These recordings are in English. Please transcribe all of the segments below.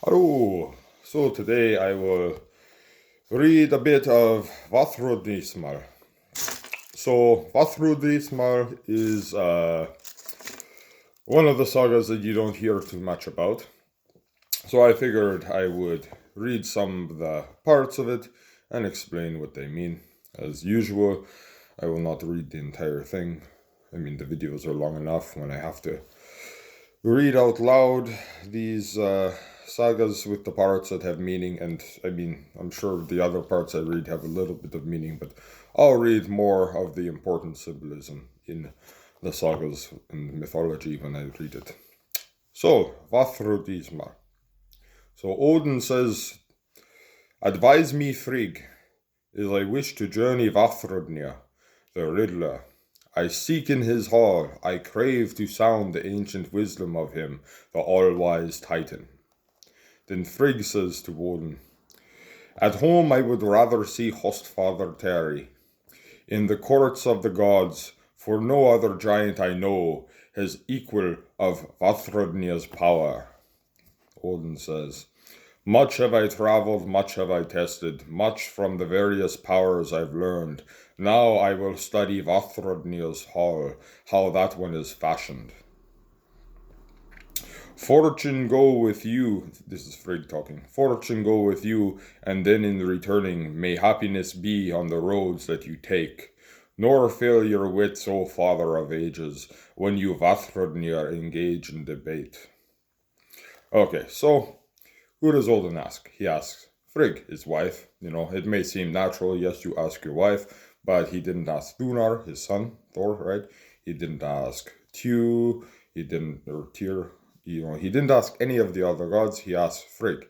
Hello. So today I will read a bit of Vafþrúðnismál. So Vafþrúðnismál is one of the sagas that you don't hear too much about. So I figured I would read some of the parts of it and explain what they mean. As usual, I will not read the entire thing. I mean, the videos are long enough when I have to read out loud these sagas with the parts that have meaning, and I mean, I'm sure the other parts I read have a little bit of meaning, but I'll read more of the important symbolism in the sagas and mythology when I read it. So, Vafþrúðnismál. So Odin says, "Advise me, Frigg, as I wish to journey Vafþrúðnir, the riddler. I seek in his hall, I crave to sound the ancient wisdom of him, the all-wise Titan." Then Frigg says to Odin, "At home I would rather see Hostfather tarry, in the courts of the gods, for no other giant I know has equal of Vafþrúðnir's power." Odin says, "Much have I traveled, much have I tested, much from the various powers I've learned. Now I will study Vafþrúðnir's hall, how that one is fashioned. Fortune go with you," this is Frigg talking, "fortune go with you, and then in returning may happiness be on the roads that you take. Nor fail your wits, O father of ages, when you Vafþrúðnir engage in debate." Okay, so who does Odin ask? He asks Frigg, his wife. You know, it may seem natural, yes, you ask your wife, but he didn't ask Gunnar, his son, Thor, right? He didn't ask Tyr, he didn't ask any of the other gods, he asked Frigg.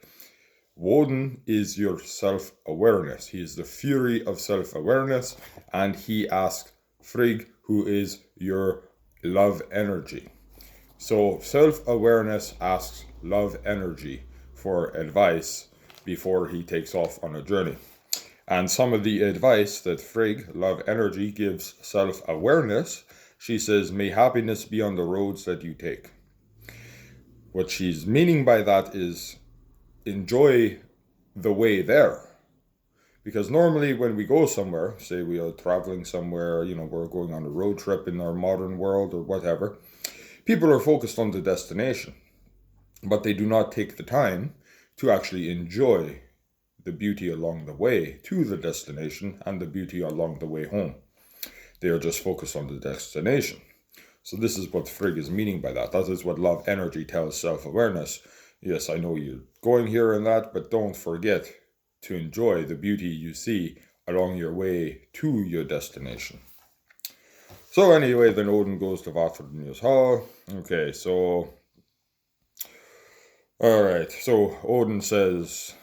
Woden is your self-awareness. He is the fury of self-awareness, and he asked Frigg, who is your love energy. So self-awareness asks love energy for advice before he takes off on a journey. And some of the advice that Frigg, love energy, gives self-awareness, she says, may happiness be on the roads that you take. What she's meaning by that is enjoy the way there. Because normally when we go somewhere, say we are traveling somewhere, we're going on a road trip in our modern world or whatever, people are focused on the destination, but they do not take the time to actually enjoy the beauty along the way to the destination and the beauty along the way home. They are just focused on the destination. So this is what Frigg is meaning by that. That is what love energy tells self-awareness. Yes, I know you're going here and that, but don't forget to enjoy the beauty you see along your way to your destination. So anyway, then Odin goes to Vafþrúðnir's hall. Okay, so alright, so Odin says,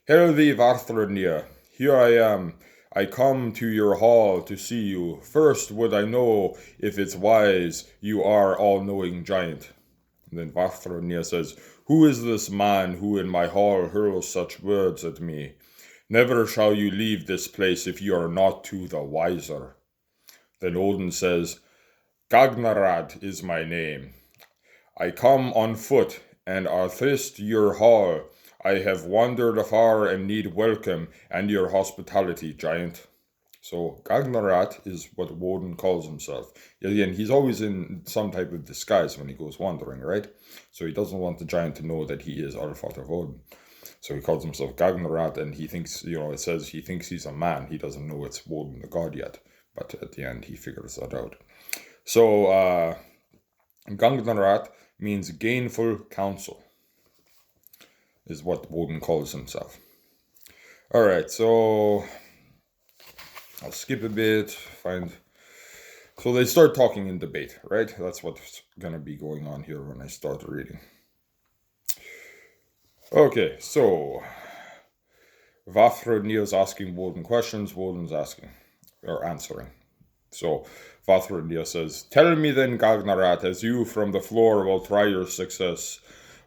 "Hail thee, Vafþrúðnir, here I am. I come to your hall to see you. First would I know if it's wise you are all-knowing giant." And then Vafþrúðnir says, "Who is this man who in my hall hurls such words at me? Never shall you leave this place if you are not to the wiser." Then Odin says, "Gagnarad is my name. I come on foot, and athirst your hall. I have wandered afar and need welcome and your hospitality, giant." So Gagnarad is what Woden calls himself. Again, he's always in some type of disguise when he goes wandering, right? So he doesn't want the giant to know that he is Allfather Woden. So he calls himself Gagnarad, and he thinks, it says he thinks he's a man. He doesn't know it's Woden the god yet. But at the end, he figures that out. So Gagnarad means gainful counsel, is what Woden calls himself. Alright, so I'll skip a bit, so they start talking in debate, right? That's what's gonna be going on here when I start reading. Okay, so Vafþrúðnir is asking Woden questions, Woden's answering. So Vafþrúðnir says, "Tell me then, Gagnarad, as you from the floor will try your success,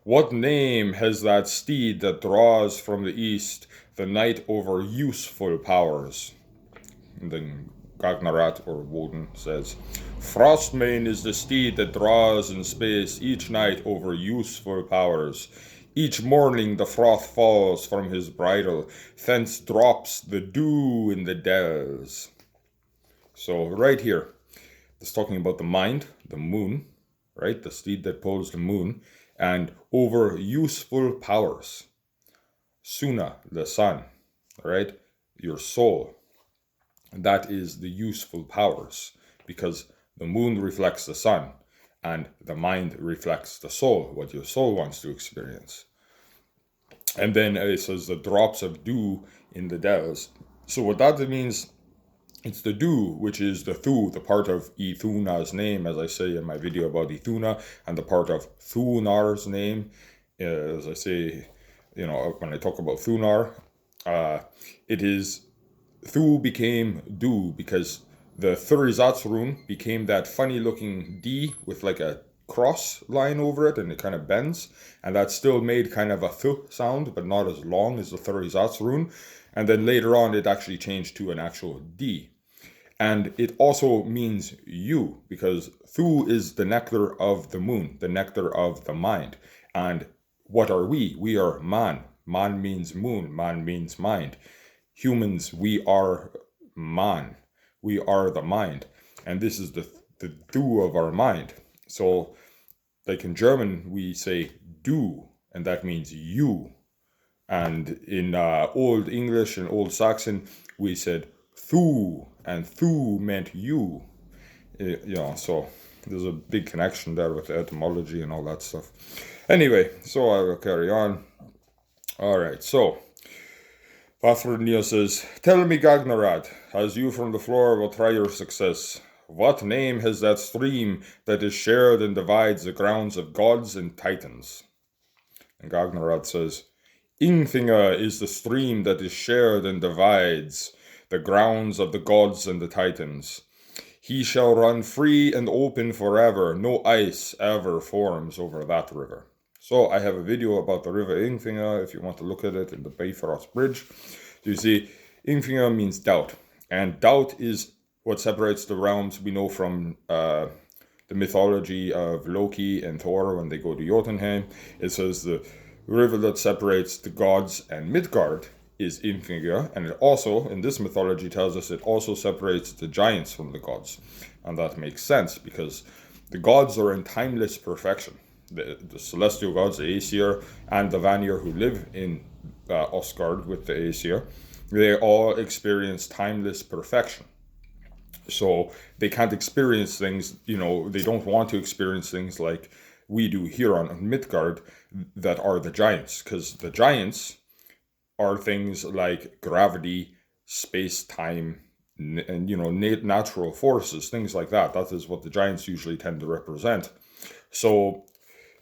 what name has that steed that draws from the east the night over useful powers?" And then Gagnarad, or Woden, says, "Frostmane is the steed that draws in space each night over useful powers. Each morning the froth falls from his bridle, thence drops the dew in the dells. So right here, it's talking about the mind, the moon, right? The steed that pulls the moon, and over useful powers. Suna, the sun, right? Your soul. That is the useful powers, because the moon reflects the sun, and the mind reflects the soul, what your soul wants to experience. And then it says the drops of dew in the dells. So what that means, it's the dew, which is the thu, the part of Ithuna's name, as I say in my video about Ithuna, and the part of Thunar's name, as I say, when I talk about Thunar, it is thu became dew because the Thurizat's became that funny looking D with like a cross line over it, and it kind of bends, and that still made kind of a th sound, but not as long as the Thurizat's. And then later on it actually changed to an actual D. And it also means you, because thu is the nectar of the moon, the nectar of the mind. And what are we? We are man. Man means moon, man means mind. Humans, we are man. We are the mind. And this is the du of our mind. So, like in German, we say du, and that means you. And in Old English and Old Saxon, we said thu, and thu meant you. So there's a big connection there with the etymology and all that stuff. Anyway, so I will carry on. All right, so Vafþrúðnismál says, "Tell me, Gagnarad, as you from the floor will try your success, what name has that stream that is shared and divides the grounds of gods and titans?" And Gagnarad says, "Ingfinga is the stream that is shared and divides the grounds of the gods and the titans. He shall run free and open forever. No ice ever forms over that river." So I have a video about the river Ingfinga, if you want to look at it, in the Bifrost Bridge. So you see, Ingfinga means doubt. And doubt is what separates the realms. We know from the mythology of Loki and Thor when they go to Jotunheim. It says the river that separates the gods and Midgard is Ingfinga. And it also, in this mythology, tells us it also separates the giants from the gods. And that makes sense, because the gods are in timeless perfection. The celestial gods, the Aesir, and the Vanir who live in Asgard with the Aesir, they all experience timeless perfection. So they can't experience things, they don't want to experience things like we do here on Midgard that are the giants, because the giants are things like gravity, space-time, and natural forces, things like that. That is what the giants usually tend to represent. So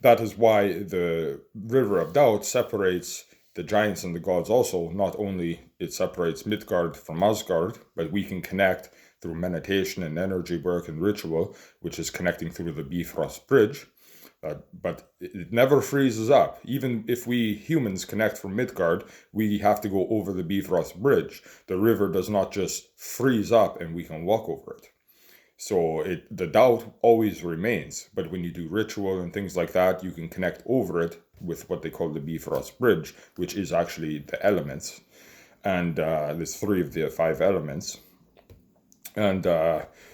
that is why the River of Doubt separates the giants and the gods also. Not only it separates Midgard from Asgard, but we can connect through meditation and energy work and ritual, which is connecting through the Bifrost Bridge. But it never freezes up. Even if we humans connect from Midgard, we have to go over the Bifrost Bridge. The river does not just freeze up and we can walk over it. So the doubt always remains, but when you do ritual and things like that, you can connect over it with what they call the Bifrost Bridge, which is actually the elements. And there's 3 of the 5 elements. And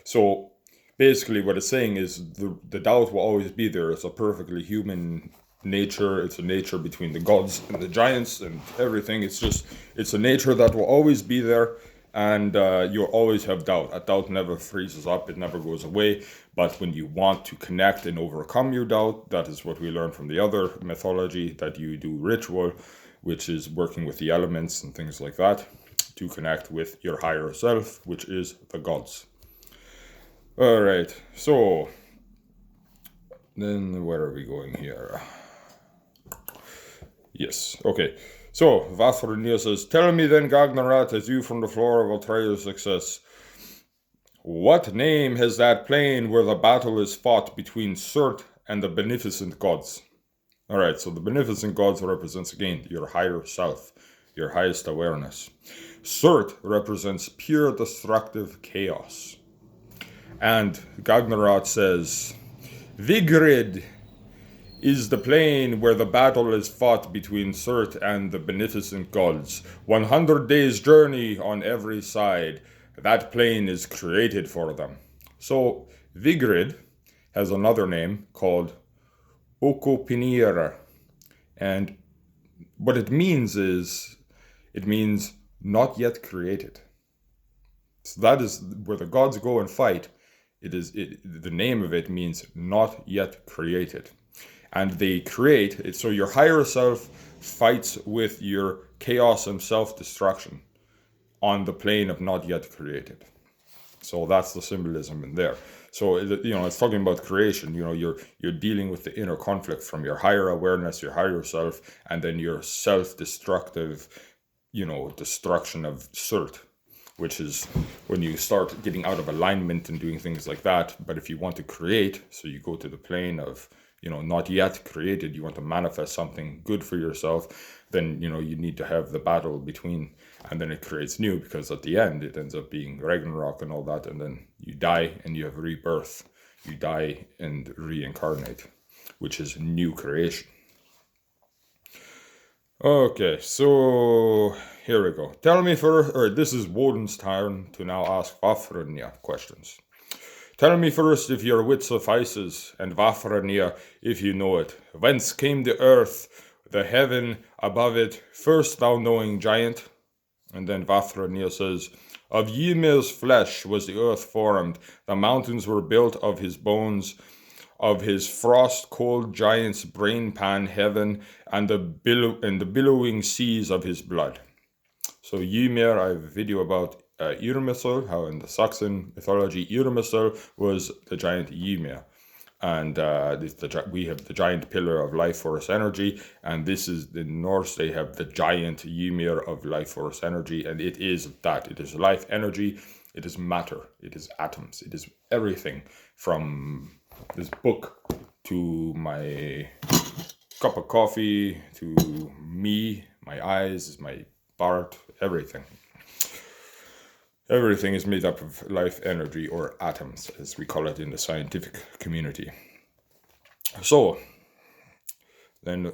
so basically what it's saying is the doubt will always be there. It's a perfectly human nature. It's a nature between the gods and the giants and everything. It's a nature that will always be there. And you'll always have doubt. A doubt never freezes up, it never goes away. But when you want to connect and overcome your doubt, that is what we learn from the other mythology, that you do ritual, which is working with the elements and things like that, to connect with your higher self, which is the gods. All right, so then where are we going here? Yes, okay. So, Vafþrúðnismál says, "Tell me then, Gagnarad, as you from the floor will try your success, what name has that plain where the battle is fought between Surt and the beneficent gods?" Alright, so the beneficent gods represents, again, your higher self, your highest awareness. Surt represents pure destructive chaos. And Gagnarad says, "Vigrid is the plain where the battle is fought between Surt and the beneficent gods. 100 days' journey on every side. That plain is created for them. So Vigrid has another name called Okopinira. And what it means is, it means not yet created. So that is where the gods go and fight. The name of it means not yet created. And they create it, so your higher self fights with your chaos and self-destruction on the plane of not yet created. So that's the symbolism in there. So, it's talking about creation. You're dealing with the inner conflict from your higher awareness, your higher self, and then your self-destructive, destruction of Surt, which is when you start getting out of alignment and doing things like that. But if you want to create, so you go to the plane of, not yet created, you want to manifest something good for yourself, then, you need to have the battle between, and then it creates new, because at the end, it ends up being Ragnarok and all that, and then you die and you have rebirth. You die and reincarnate, which is new creation. Okay, so here we go. Tell me this is Woden's turn to now ask Vafþrúðnismál questions. Tell me first if your wit suffices, and Vafþrúðnismál if you know it. Whence came the earth, the heaven above it, first thou knowing giant? And then Vafþrúðnismál says, of Ymir's flesh was the earth formed, the mountains were built of his bones, of his frost-cold giant's brain-pan heaven, and the billowing seas of his blood. So Ymir, I have a video about Yrmisl, how in the Saxon mythology, Yrmisl was the giant Ymir. And we have the giant pillar of life force energy, and this is the Norse. They have the giant Ymir of life force energy, and it is that. It is life energy, it is matter, it is atoms, it is everything from this book to my cup of coffee to me, my eyes, my part, everything. Everything is made up of life energy, or atoms, as we call it in the scientific community. So, then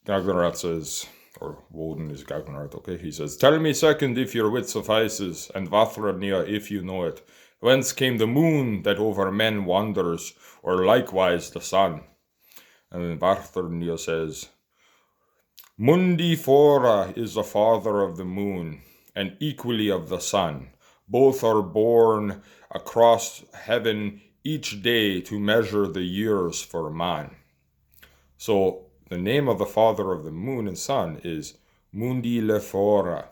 Gagnarad says, or Woden is Gagnarad, okay? He says, tell me second if your wit suffices, and Vafþrúðnismál if you know it. Whence came the moon that over men wanders, or likewise the sun? And then Vafþrúðnismál says, Mundi Fora is the father of the moon, and equally of the sun. Both are born across heaven each day to measure the years for man. So the name of the father of the moon and sun is Mundi Le Fora.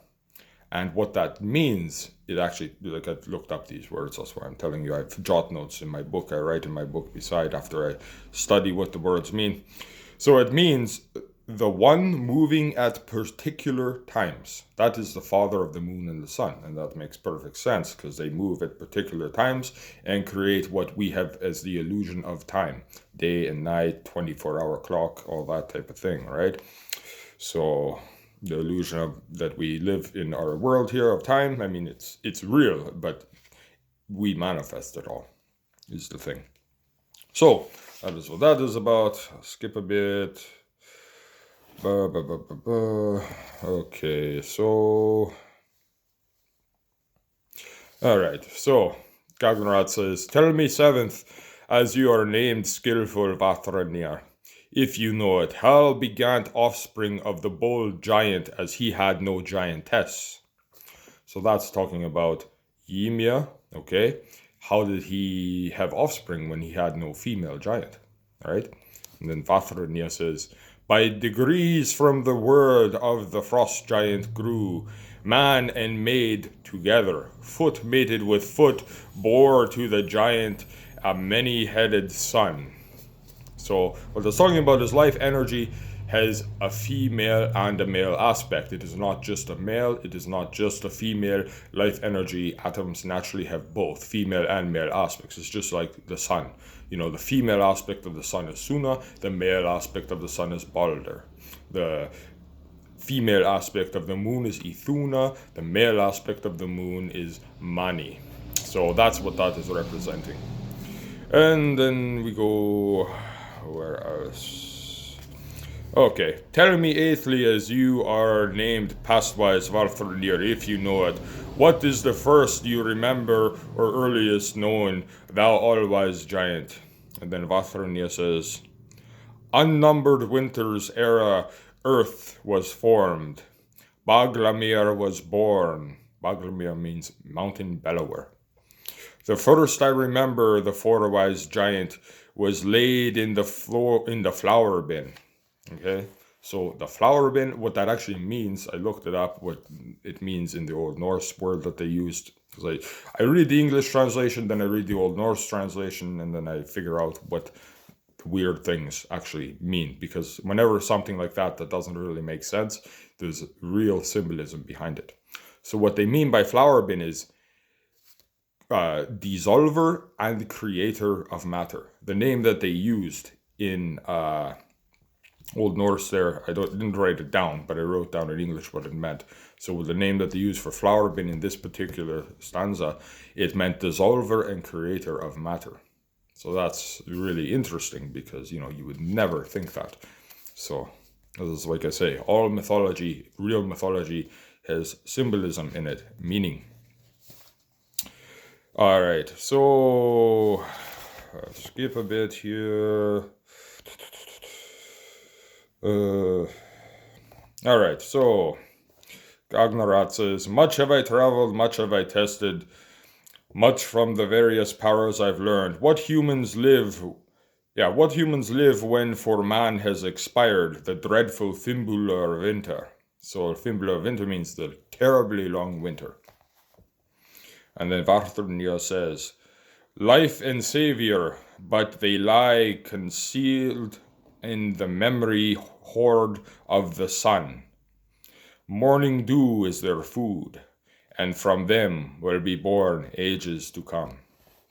And what that means, it actually, like I looked up these words, that's why I'm telling you, I have jot notes in my book, I write in my book beside after I study what the words mean. So it means the one moving at particular times. That is the father of the moon and the sun, and that makes perfect sense because they move at particular times and create what we have as the illusion of time. Day and night, 24-hour clock, all that type of thing, right? So the illusion of that we live in our world here of time, I mean, it's real, but we manifest it all, is the thing. So that is what that is about. I'll skip a bit. Okay, so all right, so Gagnarad says, tell me seventh, as you are named skillful Vafþrúðnismál, if you know it, how begat offspring of the bold giant, as he had no giantess? So that's talking about Ymir, okay? How did he have offspring when he had no female giant, right? And then Vafþrúðnismál says, by degrees from the word of the frost giant grew, man and maid together, foot mated with foot, bore to the giant a many-headed son. So what they're talking about is life energy has a female and a male aspect. It is not just a male, it is not just a female. Life energy atoms naturally have both female and male aspects. It's just like the sun. You know, the female aspect of the sun is Suna, the male aspect of the sun is Balder. The female aspect of the moon is Ithuna, the male aspect of the moon is Mani. So that's what that is representing. And then we go, where else? Okay, tell me eighthly, as you are named pastwise Vafþrúðnir, if you know it, what is the first you remember or earliest known, thou all-wise giant? And then Vafþrúðnir says, unnumbered winters era earth was formed. Baglamir was born. Baglamir means mountain bellower. The first I remember the four-wise giant was laid in the flower bin. Okay, so the flower bin, what that actually means, I looked it up, what it means in the Old Norse word that they used. Because I read the English translation, then I read the Old Norse translation, and then I figure out what weird things actually mean. Because whenever something like that doesn't really make sense, there's real symbolism behind it. So what they mean by flower bin is dissolver and creator of matter. The name that they used in Old Norse there, didn't write it down, but I wrote down in English what it meant. So the name that they used for flower bin in this particular stanza, it meant dissolver and creator of matter. So that's really interesting because, you would never think that. So, this is like I say, all mythology, real mythology, has symbolism in it, meaning. All right, so skip a bit here. All right, so Gagnarat says, much have I traveled, much have I tested, much from the various powers I've learned. What humans live when for man has expired the dreadful Fimbulur winter. So Fimbulur winter means the terribly long winter. And then Vafþrúðnir says, life and savior, but they lie concealed in the memory hoard of the sun. Morning dew is their food, and from them will be born ages to come.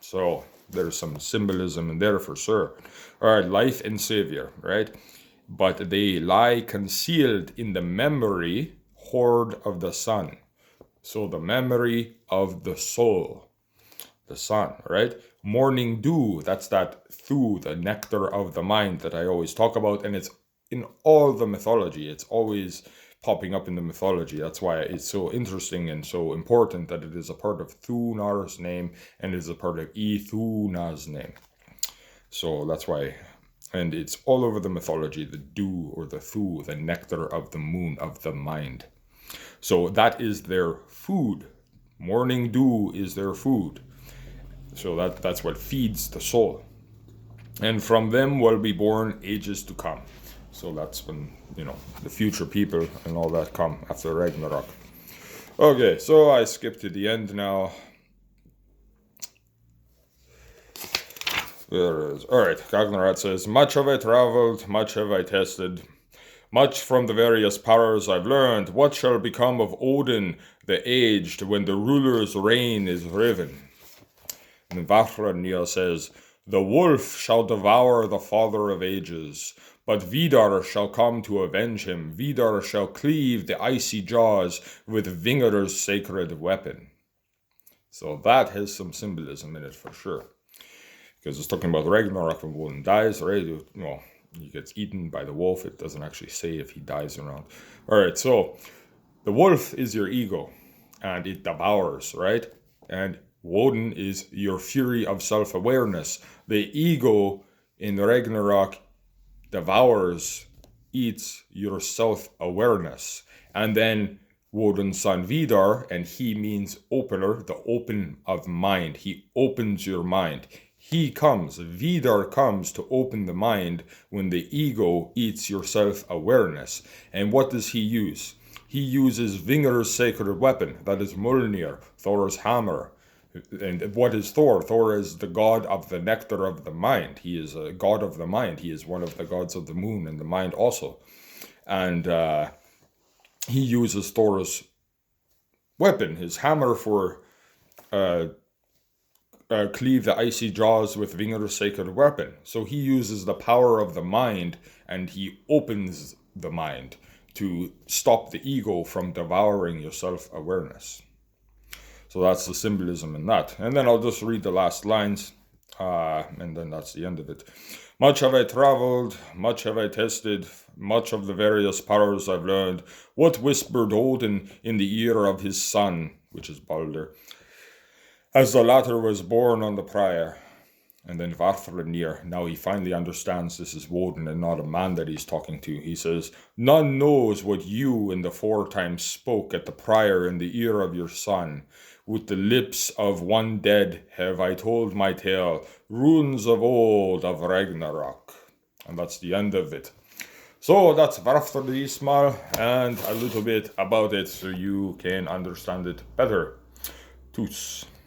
So there's some symbolism in there for sure. All right, life and savior, right? But they lie concealed in the memory hoard of the sun. So the memory of the soul, the sun, right? Morning dew, that's that thu, the nectar of the mind that I always talk about, and it's in all the mythology. It's always popping up in the mythology. That's why it's so interesting and so important that it is a part of Thunar's name and is a part of Ithuna's name. So that's why, and it's all over the mythology, the dew or the thu, the nectar of the moon, of the mind. So that is their food. Morning dew is their food. So that's what feeds the soul. And from them will be born ages to come. So that's when, the future people and all that come after Ragnarok. Okay, so I skip to the end now. There it is. All right, Gagnarat says, much have I traveled, much have I tested, much from the various powers I've learned. What shall become of Odin, the aged, when the ruler's reign is riven? And Vafþrúðnir says, the wolf shall devour the father of ages, but Vidar shall come to avenge him. Vidar shall cleave the icy jaws with Vingur's sacred weapon. So that has some symbolism in it for sure. Because it's talking about Ragnarok when Odin dies, right? He gets eaten by the wolf. It doesn't actually say if he dies or not. All right, so the wolf is your ego, and it devours, right? And Woden is your fury of self-awareness. The ego in Ragnarok devours, eats your self-awareness. And then Woden's son Vidar, and he means opener, the open of mind. He opens your mind. Vidar comes to open the mind when the ego eats your self-awareness. And what does he use? He uses Vingur's sacred weapon, that is Mjolnir, Thor's hammer. And what is Thor? Thor is the god of the nectar of the mind. He is a god of the mind. He is one of the gods of the moon and the mind also. And he uses Thor's weapon, his hammer, for cleave the icy jaws with Vingur's sacred weapon. So he uses the power of the mind, and he opens the mind to stop the ego from devouring your self-awareness. So that's the symbolism in that. And then I'll just read the last lines, and then that's the end of it. Much have I traveled, much have I tested, much of the various powers I've learned. What whispered Odin in the ear of his son, which is Balder, as the latter was born on the pyre. And then Vafþrúðnir, now he finally understands this is Woden and not a man that he's talking to. He says, none knows what you in the foretime spoke at the pyre in the ear of your son. With the lips of one dead have I told my tale, runes of old of Ragnarok. And that's the end of it. So that's Vafþrúðnismál and a little bit about it so you can understand it better. Tus.